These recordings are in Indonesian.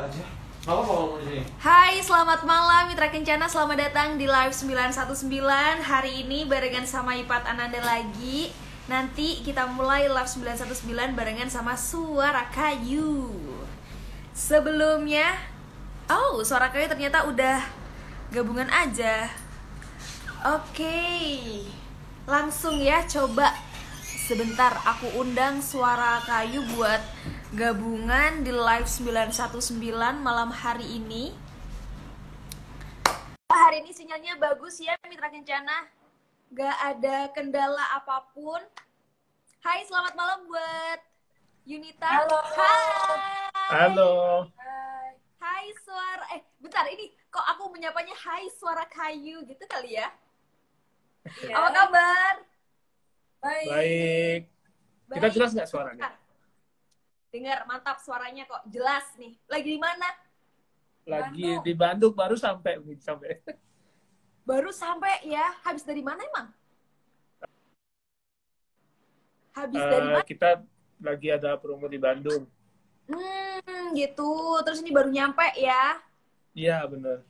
aja. Nggak apa-apa ngomong di sini. Hai, selamat malam Mitra Kencana, selamat datang di Live 919. Hari ini barengan sama Ipat Ananda lagi. Nanti kita mulai Live 919 barengan sama Suara Kayu. Sebelumnya, Suara Kayu ternyata udah gabungan aja. Oke, langsung ya, coba sebentar aku undang Suara Kayu buat gabungan di Live 919 malam hari ini. Hari ini sinyalnya bagus ya Mitra Kencana, gak ada kendala apapun. Hai, selamat malam buat Yunita. Halo. Hai. Halo. Hai Suara, bentar, ini kok aku menyapanya Hai Suara Kayu gitu kali ya? Ya. Apa kabar? Baik. Kita jelas nggak suaranya? Dengar, mantap suaranya kok, jelas nih. Lagi di mana? Lagi di Bandung, baru sampai. Baru sampai ya. Habis dari mana emang? Habis dari mana? Kita lagi ada promo di Bandung. Gitu. Terus ini baru nyampe ya. Iya, bener.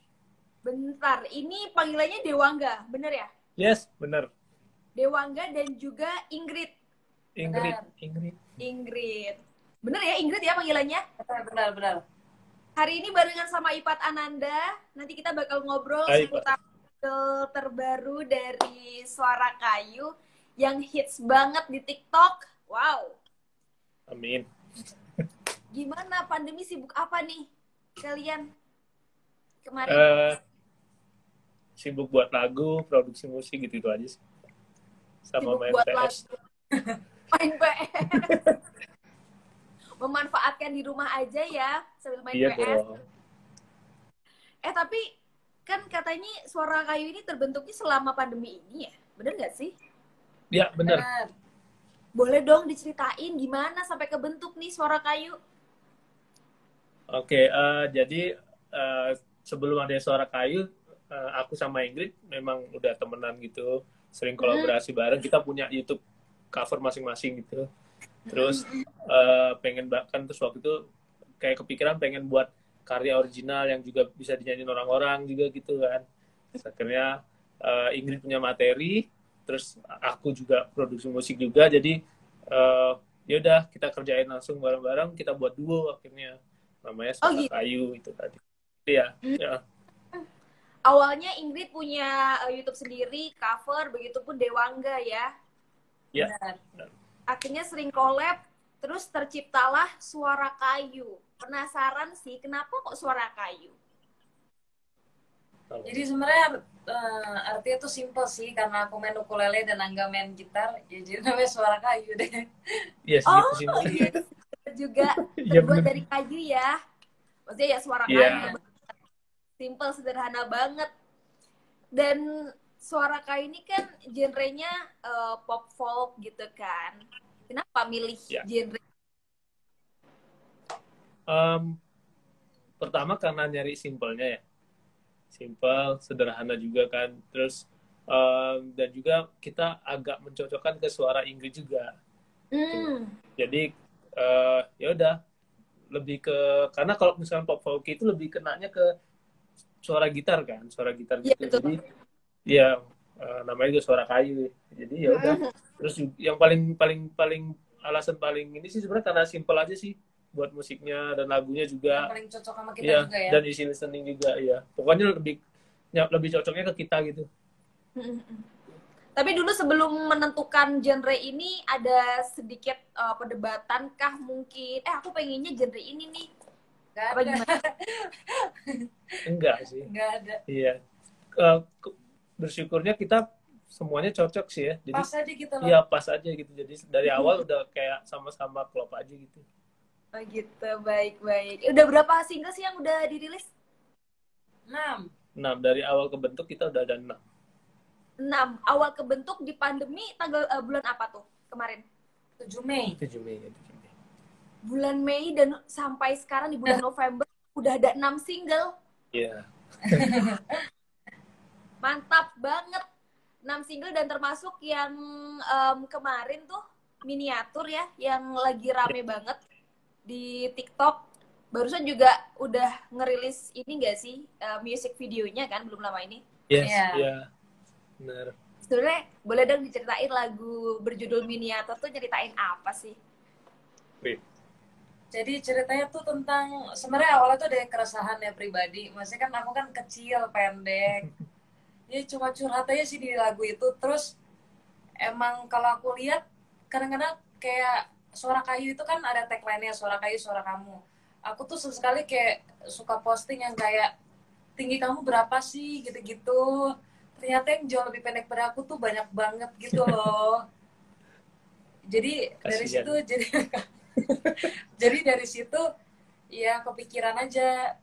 Bentar, ini panggilannya Dewangga, bener ya? Yes, bener. Dewangga dan juga Ingrid. Ingrid. Bener ya Ingrid ya panggilannya? Benar. Hari ini barengan sama Ipat Ananda. Nanti kita bakal ngobrol Hai, seputar single terbaru dari Suara Kayu yang hits banget di TikTok. Wow. Amin. Gimana pandemi, sibuk apa nih kalian kemarin? Sibuk buat lagu, produksi musik gitu aja sih. Sama Sibuk main buat PS. Main PS. Memanfaatkan di rumah aja ya sambil main Iya PS. dong. Tapi kan katanya Suara Kayu ini terbentuknya selama pandemi ini ya, bener nggak sih? Iya, bener. Boleh dong diceritain gimana sampai kebentuk nih Suara Kayu? Oke, jadi sebelum ada Suara Kayu, aku sama Ingrid memang udah temenan gitu, sering kolaborasi bareng. Kita punya YouTube cover masing-masing gitu. Terus terus waktu itu kayak kepikiran pengen buat karya original yang juga bisa dinyanyiin orang-orang juga gitu kan. Terus akhirnya Ingrid punya materi, terus aku juga produksi musik juga, jadi yaudah kita kerjain langsung bareng-bareng, kita buat duo akhirnya, namanya Suara gitu. Kayu itu tadi. Iya. Ya. Awalnya Ingrid punya YouTube sendiri, cover, begitupun Dewangga ya. Iya. Akhirnya sering collab, terus terciptalah Suara Kayu. Penasaran sih, kenapa kok Suara Kayu? Jadi sebenarnya artinya tuh simple sih, karena aku main ukulele dan Angga main gitar, ya jadi namanya Suara Kayu deh. Iya, segitu sih. Gitu. Juga Iya, terbuat bener. dari kayu ya. Maksudnya ya Suara Kayu. Iya. Simple, sederhana banget. Dan Suara Kayu ini kan genrenya pop folk gitu kan. Kenapa milih genre? Pertama karena nyari simpelnya ya. Simple, sederhana juga kan. Terus dan juga kita agak mencocokkan ke suara Ingrid juga. Jadi ya udah, lebih ke, karena kalau misalkan pop folk itu lebih kenanya ke suara gitar kan, suara gitar gitu. Betul. Jadi ya namanya juga Suara Kayu. Jadi ya udah. Terus yang paling alasan paling ini sih sebenarnya karena simple aja sih, buat musiknya dan lagunya juga. Yang paling cocok sama kita Iya, juga ya. dan isi listening juga ya. Pokoknya lebih cocoknya ke kita gitu. Tapi dulu sebelum menentukan genre ini ada sedikit perdebatan kah mungkin? Aku pengennya genre ini nih. Nggak Apa ada. gimana? Enggak sih. Nggak ada. Iya. Bersyukurnya kita semuanya cocok sih ya. Jadi Pas aja kita loh. iya, pas aja gitu. Jadi dari awal udah kayak sama-sama klop aja gitu. Oh gitu, baik. Udah berapa single sih yang udah dirilis? 6. Nah, dari awal kebentuk kita udah ada 6. 6. Awal kebentuk di pandemi tanggal bulan apa tuh kemarin? 7 Mei. 7 Mei. 7 Mei. Bulan Mei, dan sampai sekarang di bulan November udah ada 6 single. Iya. Mantap banget. 6 single dan termasuk yang kemarin tuh miniatur ya, yang lagi rame banget di TikTok. barusan juga udah ngerilis ini nggak sih music videonya kan belum lama ini. Yes, Iya. iya. Benar. Sebenarnya boleh dong diceritain lagu berjudul Miniatur tuh ceritain apa sih? Wait. Jadi ceritanya tuh tentang sebenarnya awalnya tuh dari keresahan ya pribadi. Maksudnya kan aku kan kecil, pendek. Ya cuma curhat aja sih di lagu itu. Terus emang kalau aku lihat kadang-kadang kayak Suara Kayu itu kan ada tagline-nya Suara Kayu, Suara Kamu. Aku tuh sesekali kayak suka posting yang kayak tinggi kamu berapa sih gitu-gitu. Ternyata yang jauh lebih pendek dari aku tuh banyak banget gitu loh. Jadi dari Kasian. situ jadi dari situ ya kepikiran aja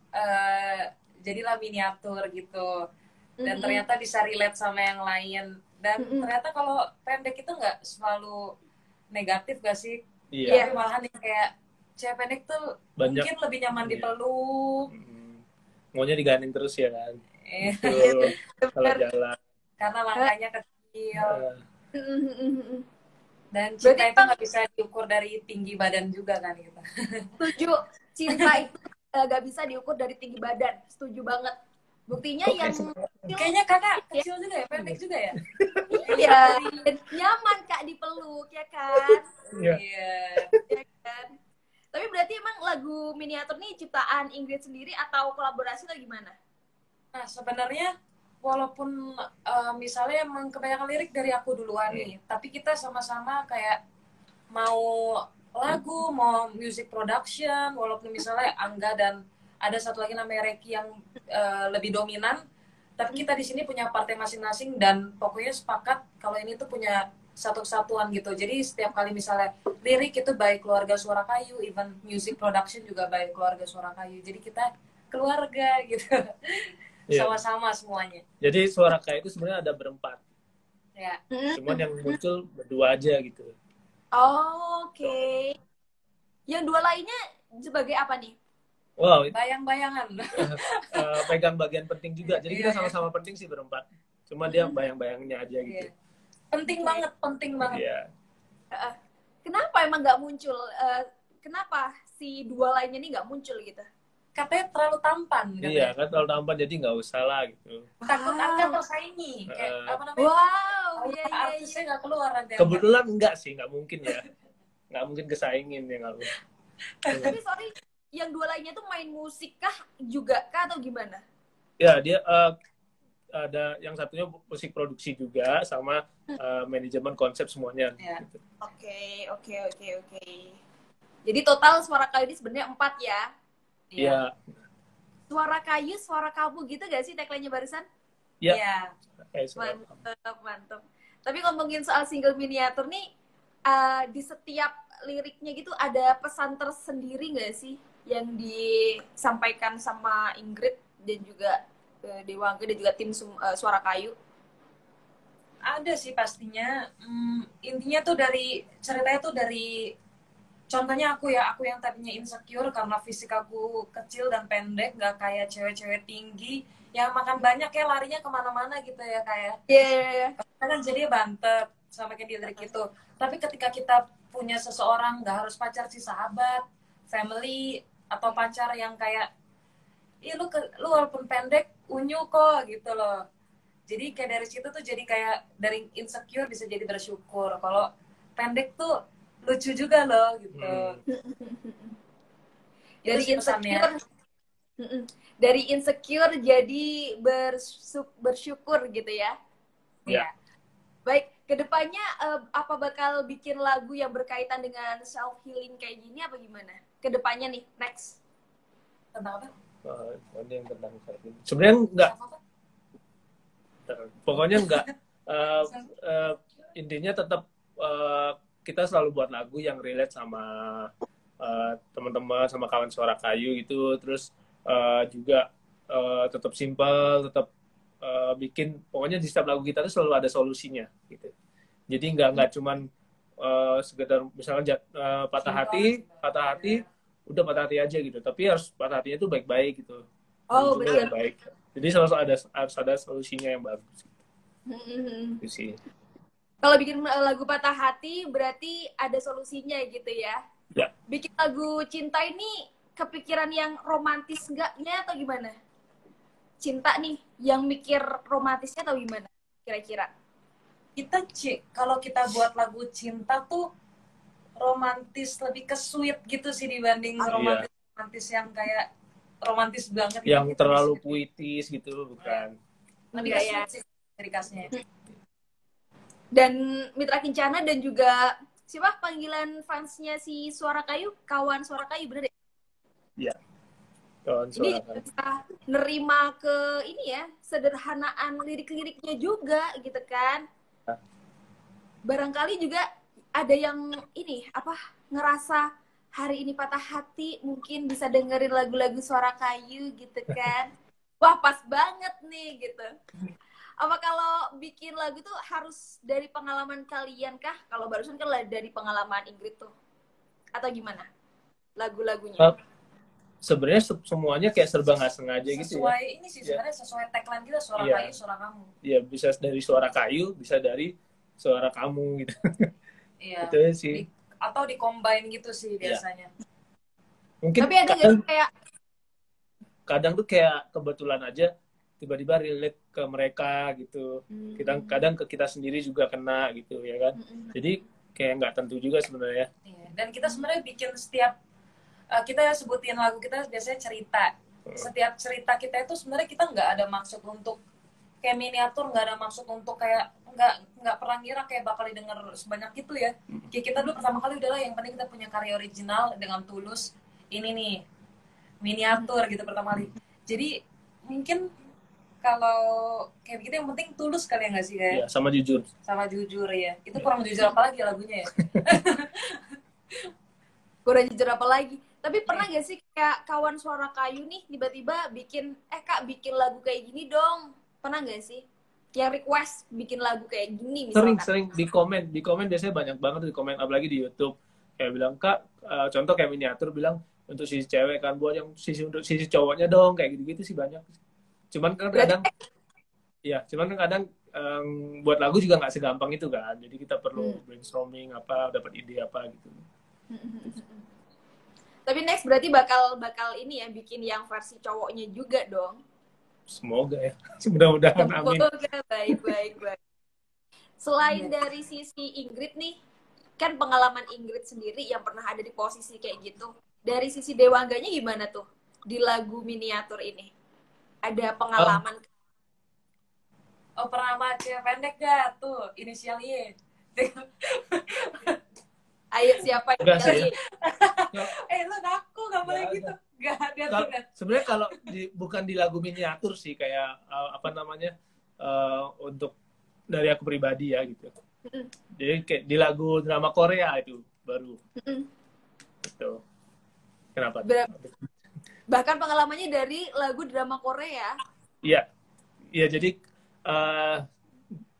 jadilah miniatur gitu. Dan ternyata bisa relate sama yang lain. Dan ternyata kalau pendek itu nggak selalu negatif gak sih? Iya. Tapi malahan yang kayak cewek pendek tuh Banyak. mungkin lebih nyaman Iya. dipeluk. Maunya digandeng terus ya kan. Eh, Betul. Kalau jalan. karena langkahnya kecil. Eh, Dan cinta Berarti itu nggak bisa diukur dari tinggi badan juga kan gitu. Setuju, cinta itu gak bisa diukur dari tinggi badan. Setuju banget. Buktinya Kok yang Kayaknya kakak kecil juga ya, pendek juga ya? iya, dan nyaman Kak dipeluk ya kan? Iya. Iya. Ya kan? Tapi berarti emang lagu Miniatur nih ciptaan Ingrid sendiri atau kolaborasi atau gimana? Nah sebenarnya walaupun misalnya emang kebanyakan lirik dari aku duluan nih, tapi kita sama-sama kayak mau lagu, mau music production, walaupun misalnya Angga dan ada satu lagi namanya Reki yang lebih dominan, tapi kita di sini punya partai masing-masing dan pokoknya sepakat kalau ini tuh punya satu kesatuan gitu. Jadi setiap kali misalnya lirik itu baik keluarga Suara Kayu, even music production juga baik keluarga Suara Kayu. Jadi kita keluarga gitu. Iya. Sama-sama semuanya. Jadi Suara Kayu itu sebenarnya ada berempat. Ya. Cuman yang muncul berdua aja gitu. Oke. Yang dua lainnya sebagai apa nih? Wow, Bayang-bayangan. pegang bagian penting juga. Jadi kita Iya, sama-sama penting sih berempat. Cuma dia bayang-bayangnya aja gitu. Iya. Penting banget, penting banget. Iya. Kenapa emang nggak muncul? Kenapa si dua lainnya nih nggak muncul gitu? Katanya terlalu tampan. Katanya. Iya, kan terlalu tampan jadi nggak usah lah gitu. Takut Wow. akan tersaingi. Kayak apa namanya? Wow, Oh, iya, iya, artisnya nggak keluar nanti. Kebetulan enggak sih, nggak mungkin ya. Nggak mungkin kesaingin ya nggak mungkin. Tapi sorry, yang dua lainnya tuh main musik kah juga kah atau gimana? Ya, dia ada yang satunya musik produksi juga sama manajemen konsep semuanya. Iya. Gitu. Oke. Jadi total Suara Kayu ini sebenarnya 4 ya. Iya. Suara Kayu, Suara Kamu gitu gak sih tagline-nya barusan? Iya. Iya. Kayak suara. Mantap. Tapi ngomongin soal single Miniatur nih, di setiap liriknya gitu ada pesan tersendiri gak sih yang disampaikan sama Ingrid dan juga Dewa Angga dan juga tim Suara Kayu? Ada sih pastinya. Intinya tuh dari ceritanya tuh dari contohnya aku yang tadinya insecure karena fisik aku kecil dan pendek, nggak kayak cewek-cewek tinggi yang makan banyak ya larinya kemana-mana gitu ya kayak. Iya. Kan jadi bantet sama kayak di lirik itu. Tapi ketika kita punya seseorang, nggak harus pacar sih, sahabat, family, atau pacar yang kayak, ih lu walaupun pendek unyu kok gitu loh. Jadi kayak dari situ tuh jadi kayak dari insecure bisa jadi bersyukur. Kalau pendek tuh lucu juga loh gitu. Dari Itu sih pesannya. dari insecure jadi bersyukur gitu ya. Iya. Baik, kedepannya apa bakal bikin lagu yang berkaitan dengan self healing kayak gini apa gimana? Kedepannya nih, next. Tentang apa? Ini yang tentang sebenarnya enggak. Apa? Pokoknya enggak. Intinya tetap kita selalu buat lagu yang relate sama teman-teman, sama kawan Suara Kayu gitu. Terus juga tetap simple, tetap bikin, pokoknya di setiap lagu kita tuh selalu ada solusinya gitu. Jadi nggak cuman sekedar misalnya patah hati udah patah hati aja gitu, tapi harus patah hatinya tuh baik-baik gitu. Oh, Ujungnya betul. baik. Jadi selalu harus ada solusinya yang bagus gitu sih. Kalau bikin lagu patah hati berarti ada solusinya gitu ya. Ya. Bikin lagu cinta ini kepikiran yang romantis enggaknya atau gimana? Cinta nih, yang mikir romantisnya atau gimana? Kira-kira? Kalau kita buat lagu cinta tuh romantis, lebih ke sweet gitu sih dibanding romantis yang kayak romantis banget. Yang gitu, terlalu puitis gitu, bukan? Lebih ke sweet sih lirikasnya. Dan Mitra Kencana dan juga siapa panggilan fansnya si Suara Kayu, kawan Suara Kayu, bener deh? Iya. Kawan Ini Suara Kayu. bisa nerima ke ini ya, sederhanaan lirik-liriknya juga gitu kan. Barangkali juga ada yang ini ngerasa hari ini patah hati, mungkin bisa dengerin lagu-lagu Suara Kayu gitu kan. Wah, pas banget nih gitu. Apa kalau bikin lagu tuh harus dari pengalaman kalian kah? Kalau barusan kan dari pengalaman Ingrid tuh. Atau gimana? Lagu-lagunya. Sebenarnya semuanya kayak serba nggak sengaja gitu ya. Sesuai ini sih sebenarnya sesuai tagline kita, Suara Kayu, Suara Kamu. Iya, bisa dari suara kayu, bisa dari suara kamu gitu. Iya. Itu sih. Atau di-combine gitu sih biasanya. Mungkin tapi ada nggak kayak kadang tuh kayak kebetulan aja tiba-tiba relate ke mereka gitu. Kadang ke kita sendiri juga kena gitu ya kan. Jadi kayak nggak tentu juga sebenarnya. Iya. Dan kita sebenarnya bikin setiap kita sebutin lagu kita biasanya cerita. Setiap cerita kita itu sebenarnya kita nggak ada maksud untuk kayak miniatur, nggak ada maksud untuk kayak nggak pernah ngira kayak bakal didengar sebanyak itu ya. Kayak kita dulu pertama kali udahlah yang penting kita punya karya original dengan tulus. Ini nih miniatur gitu pertama kali. Jadi mungkin kalau kayak begitu yang penting tulus kali ya nggak sih kayak? Iya, sama jujur. Sama jujur ya. Itu kurang jujur apa lagi lagunya ya? kurang jujur apa lagi? Tapi pernah gak sih kayak kawan Suara Kayu nih tiba-tiba bikin, Kak bikin lagu kayak gini dong? Pernah gak sih? Yang request bikin lagu kayak gini misalkan. Sering di komen biasanya banyak banget di komen, apalagi di YouTube kayak bilang, Kak, contoh kayak miniatur bilang untuk sisi cewek kan, buat yang untuk sisi cowoknya dong, kayak gitu-gitu sih banyak. Cuman kan kadang buat lagu juga nggak segampang itu kan, jadi kita perlu brainstorming dapat ide apa gitu. Tapi next berarti bakal ini ya, bikin yang versi cowoknya juga dong. Semoga ya. Mudah-mudahan, amin. Semoga, baik. Selain dari sisi Ingrid nih, kan pengalaman Ingrid sendiri yang pernah ada di posisi kayak gitu. Dari sisi Dewangganya gimana tuh di lagu miniatur ini? Ada pengalaman? Oh, pernah sama cewek pendek gak tuh? Inisial Y. Ayo siapa yang Enggak sih. Lu ngaku gak boleh gitu. Gak ada. Sebenarnya kalau bukan di lagu miniatur sih, kayak untuk dari aku pribadi ya gitu. Jadi kayak di lagu drama Korea itu baru. Gitu. Kenapa? Bahkan pengalamannya dari lagu drama Korea. Iya. Iya, jadi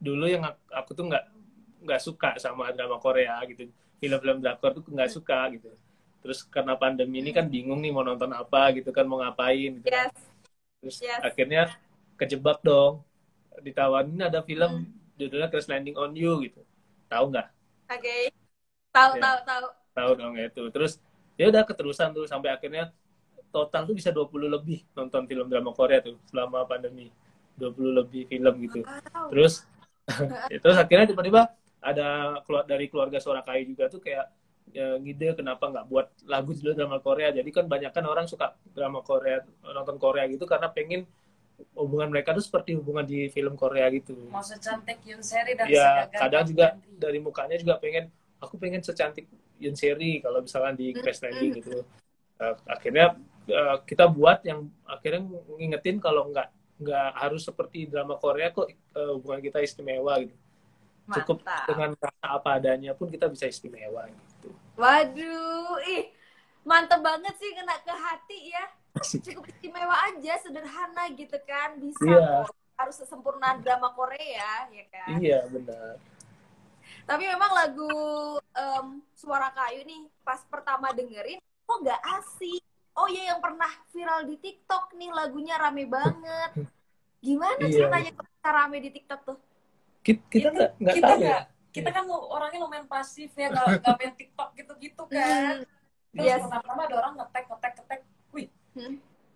dulu yang aku tuh nggak suka sama drama Korea gitu. Film-film drakor tuh nggak suka gitu. Terus karena pandemi ini kan bingung nih mau nonton apa gitu kan, mau ngapain gitu. Yes. Terus akhirnya kejebak dong. Ditawarin ada film judulnya Crash Landing on You gitu. Tahu nggak? Oke. Tahu. Tahu dong itu. Terus ya udah keterusan tuh sampai akhirnya total tuh bisa 20 lebih nonton film drama Korea tuh selama pandemi. 20 lebih film gitu. Wow. Terus akhirnya tiba-tiba ada dari keluarga Suara Kayu juga tuh kayak ngide kenapa nggak buat lagu judul drama Korea. Jadi kan banyak kan orang suka drama Korea, nonton Korea gitu karena pengen hubungan mereka tuh seperti hubungan di film Korea gitu. Mau secantik Yoon Seri dan ya kadang juga dari mukanya juga aku pengen secantik Yoon Seri kalau misalkan di Crash Landing gitu. Akhirnya kita buat yang akhirnya ngingetin kalau nggak harus seperti drama Korea kok, hubungan kita istimewa gitu. Cukup dengan rasa apa adanya pun kita bisa istimewa gitu. Waduh, mantep banget sih, kena ke hati ya. Cukup istimewa aja, sederhana gitu kan, bisa harus sesempurna drama Korea ya kan. Iya benar. Tapi memang lagu Suara Kayu nih pas pertama dengerin kok nggak asik. Oh ya, yang pernah viral di TikTok nih, lagunya rame banget. Gimana ceritanya bisa rame di TikTok tuh? Kita nggak tahu ya. Kita kan orangnya lumayan pasif ya, nggak main TikTok gitu-gitu kan. Terus pertama ada orang ngetek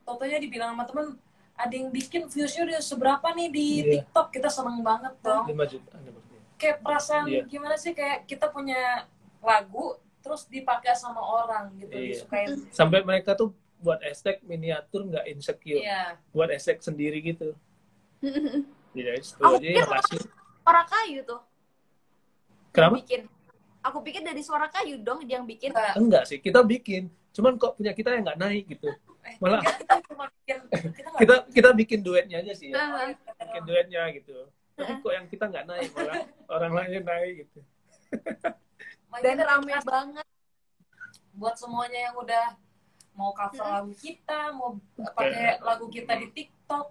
Contohnya dibilang sama temen, ada yang bikin viewsnya udah seberapa nih di Iya. TikTok, kita seneng banget dong. 5 juta. Ada maksudnya. Kayak perasaan Iya. gimana sih, kayak kita punya lagu terus dipakai sama orang gitu, Iya. disukain. Sampai mereka tuh buat hashtag miniatur nggak insecure. Iya. Buat hashtag sendiri gitu. Iya, itu. Aku Jadi pikir makasih. Suara Kayu tuh Kenapa? bikin. Aku pikir dari Suara Kayu dong yang bikin. Enggak. Enggak sih, kita bikin. Cuman kok punya kita yang nggak naik gitu. Malah Enggak, kita cuma bikin, kita nggak kita bikin duetnya aja sih ya. Uh-huh. Bikin duetnya gitu. Tapi kok yang kita nggak naik, malah orang lain naik gitu. Dan rame banget. buat semuanya yang udah mau cover lagu kita, mau pakai lagu kita di TikTok,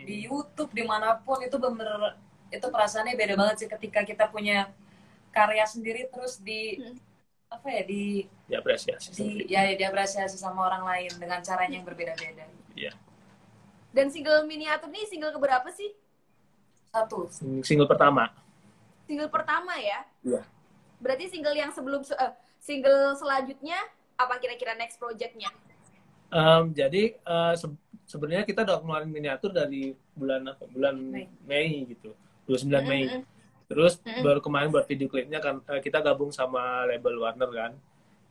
di YouTube, dimanapun, itu bener, itu perasaannya beda banget sih ketika kita punya karya sendiri terus di apa ya, Diapresiasi. diapresiasi sama orang lain dengan caranya yang berbeda-beda. Iya. Dan single miniatur nih single keberapa sih? Satu. Single pertama. Single pertama ya? Iya. Berarti single yang single selanjutnya apa kira-kira next projectnya? Jadi sebenarnya kita udah ngeluarin miniatur dari bulan Mei gitu, 29 Mei. Terus baru kemarin buat video klipnya kan kita gabung sama label Warner kan.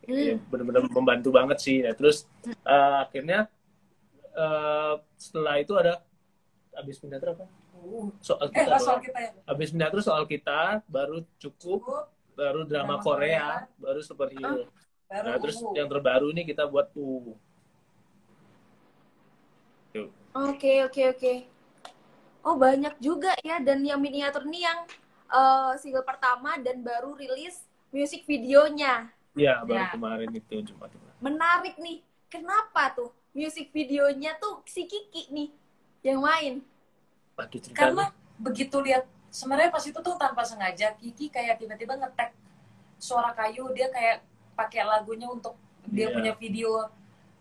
Ya, benar-benar membantu banget sih. Nah, terus akhirnya setelah itu ada abis miniatur apa? Soal kita. Soal kita ya. Abis miniatur soal kita, baru cukup, baru drama Korea, baru superhero. Baru Nah, terus yang terbaru nih kita buat Oke. Oh, banyak juga ya. Dan yang miniatur nih yang single pertama dan baru rilis music videonya. ya baru kemarin itu Jumat. Menarik nih. Kenapa tuh music videonya tuh si Kiki nih yang main? Aduh, ceritanya. Karena begitu lihat, sebenarnya pas itu tuh tanpa sengaja Kiki kayak tiba-tiba nge-tag Suara Kayu, dia kayak pakai lagunya untuk dia punya video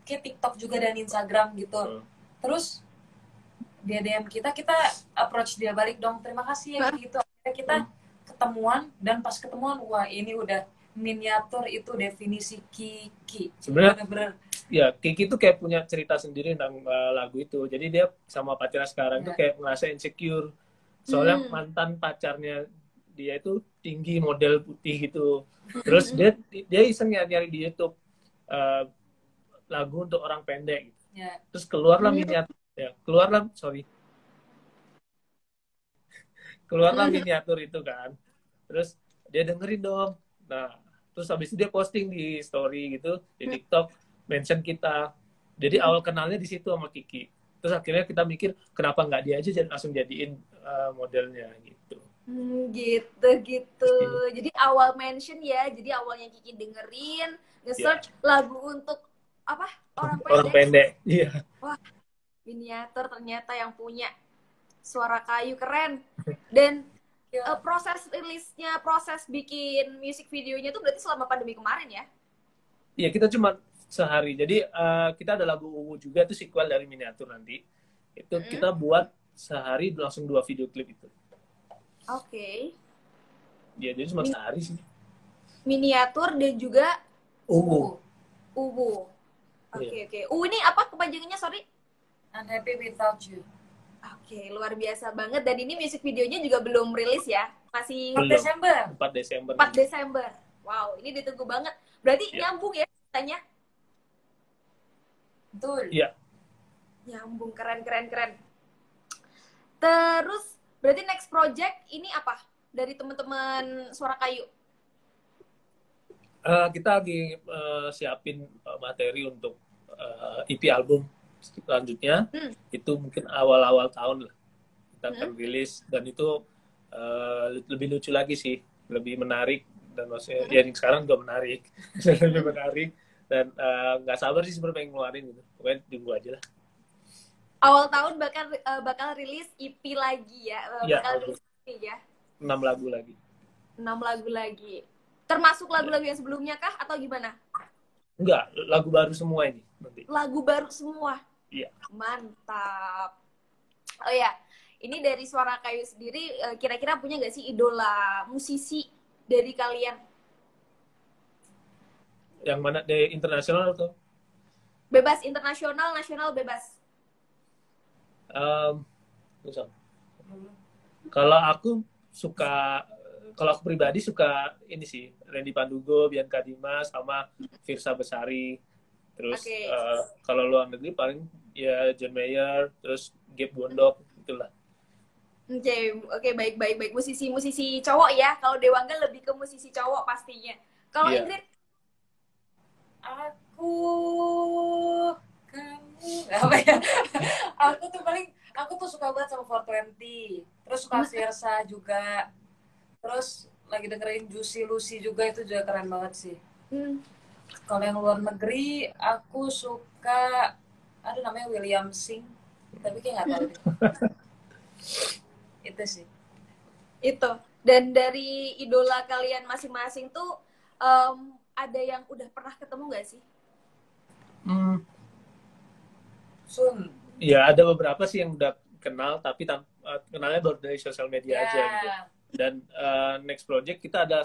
kayak TikTok juga dan Instagram gitu. Terus dia DM kita approach dia balik dong, terima kasih ya gitu. Akhirnya kita ketemuan, dan pas ketemuan, wah ini udah miniatur, itu definisi Kiki. Sebenarnya bener-bener ya Kiki tuh kayak punya cerita sendiri tentang lagu itu. Jadi dia sama pacarnya sekarang tuh kayak ngerasa insecure. Soalnya mantan pacarnya dia itu tinggi, model putih gitu. Terus dia iseng nyari di YouTube lagu untuk orang pendek gitu. ya. Terus keluarlah miniatur keluarlah miniatur itu kan. Terus dia dengerin dong. Nah, terus habis itu dia posting di story gitu, di TikTok, mention kita. Jadi awal kenalnya di situ sama Kiki. Terus akhirnya kita mikir kenapa nggak dia aja langsung jadiin modelnya gitu. Gitu. Jadi awal mention ya, jadi awalnya Kiki dengerin, nge-search lagu untuk apa? Orang pendek. Iya. Wah, miniatur ternyata yang punya Suara Kayu, keren. Dan proses rilisnya, proses bikin music videonya tuh berarti selama pandemi kemarin ya? Iya, kita cuma sehari. Jadi kita ada lagu Uwu juga, itu sequel dari miniatur nanti. Itu kita buat sehari langsung 2 video klip itu. Oke. Ya, jadi cuma sehari sih. Miniatur dan juga Uwu. Oke. Ini apa kepanjangannya, sorry? Unhappy Without You. Oke, luar biasa banget. Dan ini music videonya juga belum rilis ya? Masih 4 Desember. 4 Desember. 4 Desember. Wow, ini ditunggu banget. Berarti nyambung ya ceritanya? Betul. Iya. Nyambung, keren. Terus, berarti next project ini apa? Dari teman-teman Suara Kayu? Kita lagi siapin materi untuk EP album selanjutnya. Itu mungkin awal-awal tahun lah kita akan rilis, dan itu lebih lucu lagi sih, lebih menarik, dan maksudnya ya sekarang juga menarik. Lebih menarik, dan nggak sabar sih sebenarnya pengen ngeluarin gitu. Pokoknya tunggu aja lah. Awal tahun bakal rilis EP lagi ya? Rilis EP ya? 6 lagu lagi. 6 lagu lagi. Termasuk lagu-lagu yang sebelumnya kah? Atau gimana? Enggak, lagu baru semua ini nanti. Lagu baru semua? Iya. Mantap. Oh ya, ini dari Suara Kayu sendiri, kira-kira punya nggak sih idola musisi dari kalian? Yang mana? Dari internasional atau? Bebas, internasional, nasional bebas. Misal. Kalau aku pribadi suka ini sih, Randy Pandugo, Bianca Dimas, sama Virsa Besari. Terus Oke. kalau luar negeri paling ya John Mayer, terus Gabe Bondok, itulah. Oke, baik. Musisi cowok ya. Kalau Dewangga lebih ke musisi cowok pastinya. Kalau Iya. Ingrid, Aku, kamu, apa ya? Aku tuh suka banget sama 420. Terus suka Fiersa juga. Terus lagi dengerin Juicy Lucy juga, itu juga keren banget sih. Kalau yang luar negeri, aku suka, ada namanya William Sing, tapi kayak nggak tahu deh. Itu sih. itu. Dan dari idola kalian masing-masing tuh ada yang udah pernah ketemu nggak sih? Sun. Ya ada beberapa sih yang udah kenal, tapi kenalnya baru dari sosial media aja gitu. Dan next project kita ada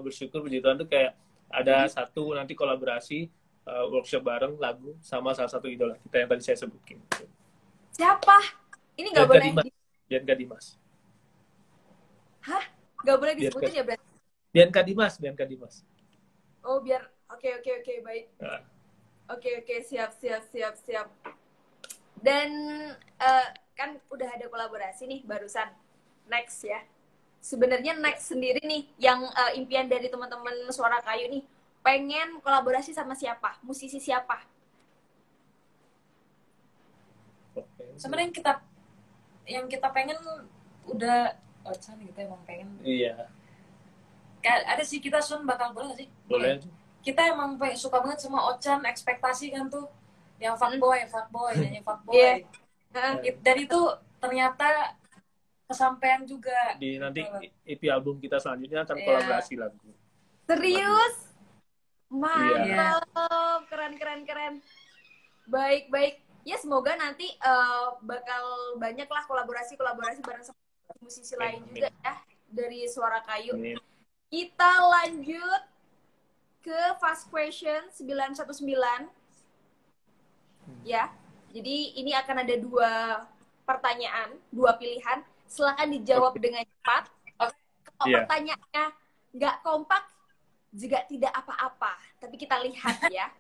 bersyukur puji Tuhan tuh kayak ada satu nanti kolaborasi workshop bareng lagu sama salah satu idola kita yang tadi saya sebutin. Siapa? Ini nggak boleh. Bianca Dimas. Hah? Nggak boleh disebutin ya berarti? Bianca Dimas. Oh, biar oke, baik. Nah. Oke, siap. Dan kan udah ada kolaborasi nih barusan. Next ya. Sebenarnya next sendiri nih yang impian dari teman-teman Suara Kayu nih, pengen kolaborasi sama siapa? Musisi siapa? Sebenarnya yang kita pengen udah Ochan gitu, emang pengen. Iya. Ada sih, kita Sun bakal boleh gak sih? Boleh. Kita emang suka banget sama Ochan, ekspektasi kan tuh yang fuckboy, nyanyi fuckboy. Yeah. Dan itu ternyata kesampaian juga. Di nanti EP album kita selanjutnya akan kolaborasi lagu. Serius? Mantap, keren. Baik. Ya semoga nanti bakal banyak lah kolaborasi bareng sama musisi lain juga ya dari Suara Kayu. Amin. Kita lanjut ke Fast Question 919. Ya, jadi ini akan ada 2 pertanyaan, 2 pilihan. Silakan dijawab dengan cepat. Kalau pertanyaannya nggak kompak, juga tidak apa-apa. Tapi kita lihat ya.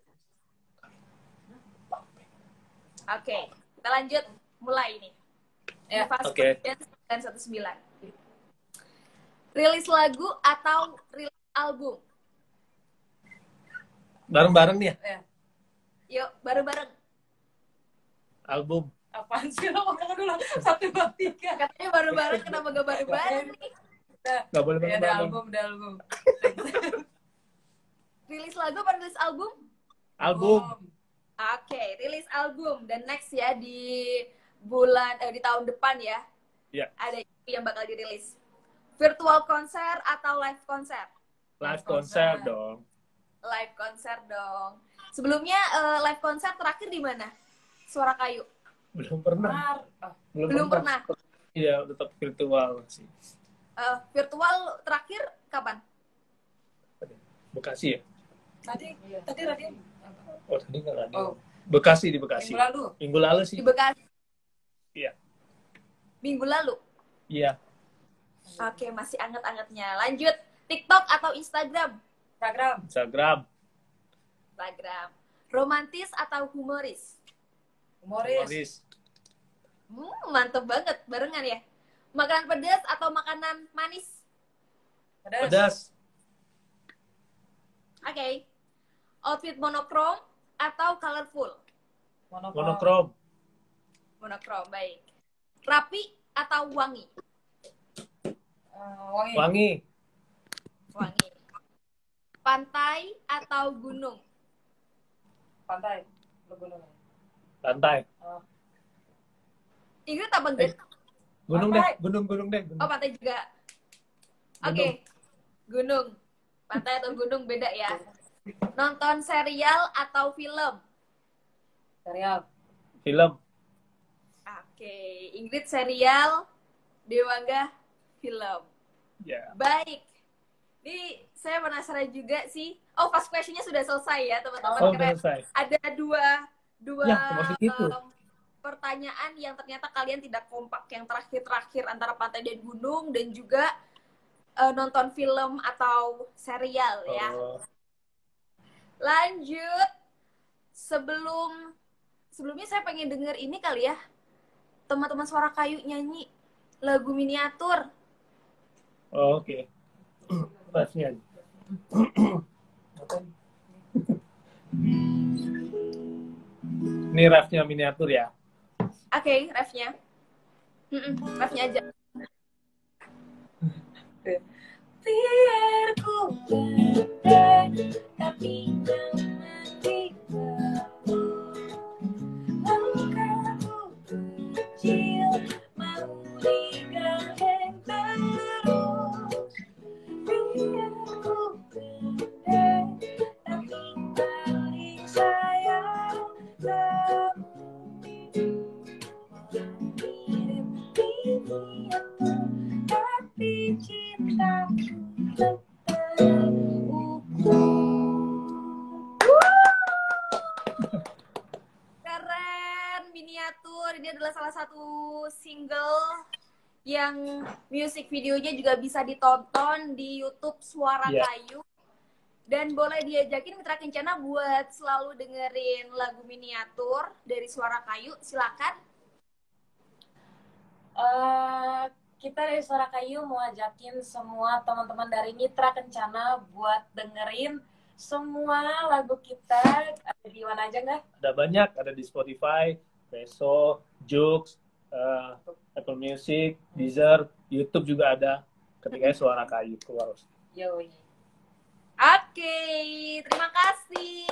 Oke, kita lanjut. Mulai nih. Fast Question 919. Rilis lagu atau rilis album? Bareng-bareng nih ya? Yuk, bareng-bareng. Album. Apaan sih lo ngomong dulu? 1, 2, 3. Katanya bareng-bareng, kenapa gak bareng-bareng nih? Gak boleh bareng-bareng. Udah album. Rilis lagu apa rilis album? Album. Oke, rilis album. Dan next ya di tahun depan ya. Iya. Ada yang bakal dirilis. Virtual konser atau live konser? Live konser dong. Live konser dong. Sebelumnya live konser terakhir di mana? Suara Kayu. Belum pernah. Belum pernah. Iya, tetap virtual sih. Virtual terakhir kapan? Bekasi ya? Tadi radio. Oh, tadi nggak radio. Bekasi, di Bekasi. Minggu lalu sih. Di Bekasi. Iya. Minggu lalu. Iya. Oke, masih anget-angetnya. Lanjut, TikTok atau Instagram? Instagram. Romantis atau humoris? Humoris. Mantep banget, barengan ya. Makanan pedas atau makanan manis? Pedas. Oke. Outfit monokrom atau colorful? Monokrom. Monokrom, baik. Rapi atau wangi? Wangi. Pantai atau gunung? Pantai. Ingrid apa enggak? Gunung deh. Oh, pantai juga. Oke. Gunung. Pantai atau gunung beda ya. Nonton serial atau film? Film. Oke. Ingrid serial, Dewangga film. Ya. Baik. Ini saya penasaran juga sih. Oh, fast question-nya sudah selesai ya, teman-teman. Oh, Keren. selesai. Ada dua Ya, termasuk itu. pertanyaan yang ternyata kalian tidak kompak. Yang terakhir-terakhir antara pantai dan gunung dan juga nonton film atau serial ya. Oh, Lanjut. Sebelumnya saya pengen denger ini kali ya. Teman-teman Suara Kayu nyanyi lagu miniatur. oh, oke. Refnya. Ini refnya miniatur ya. Oke, refnya. Refnya aja. Biar ku gede, tapi jangan dibawa. Langkahku kecil, mau digandeng terus. Biar ku gede, tapi paling sayang kamu. Mirip miniatur, tapi cintaku tetap utuh. Keren, miniatur. Ini adalah salah satu single yang music videonya juga bisa ditonton di YouTube Suara Iya. Kayu. Dan boleh diajakin Mitra Kencana buat selalu dengerin lagu miniatur dari Suara Kayu. Silakan. Kita dari Suara Kayu mau ajakin semua teman-teman dari Mitra Kencana buat dengerin semua lagu kita. Ada di mana aja nggak? Ada banyak, ada di Spotify, Reso, Joox, Apple Music, Deezer, YouTube juga ada. Ketika Suara Kayu keluar. Yoi. Oke, terima kasih.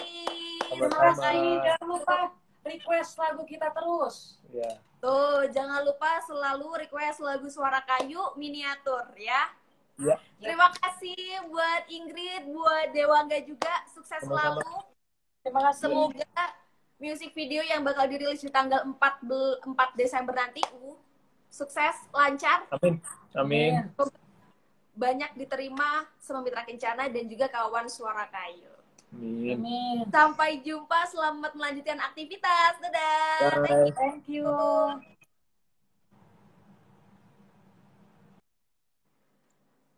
Terima Sama-sama. kasih. Jangan lupa request lagu kita terus. Ya. Tuh, jangan lupa selalu request lagu Suara Kayu miniatur ya. Ya. Terima kasih buat Ingrid, buat Dewangga juga. Sukses Sama-sama. selalu. Terima kasih. Semoga music video yang bakal dirilis di tanggal 4 Desember nanti sukses, lancar, Amin. Amin. banyak diterima sama Mitra Kencana dan juga kawan Suara Kayu. Amin. Amin. Sampai jumpa, selamat melanjutkan aktivitas. Dadah. Bye. Thank you.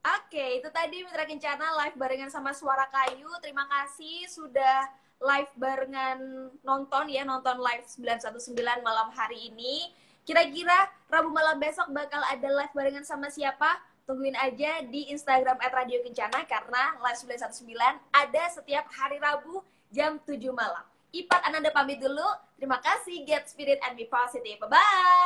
Oke, itu tadi Mitra Kencana live barengan sama Suara Kayu. Terima kasih sudah live barengan nonton ya, nonton live 919 malam hari ini. Kira-kira Rabu malam besok bakal ada live barengan sama siapa? Tungguin aja di Instagram @radiokencana karena live 919 ada setiap hari Rabu jam 7 malam. Ipat Ananda pamit dulu. Terima kasih, get spirit and be positive. Bye-bye.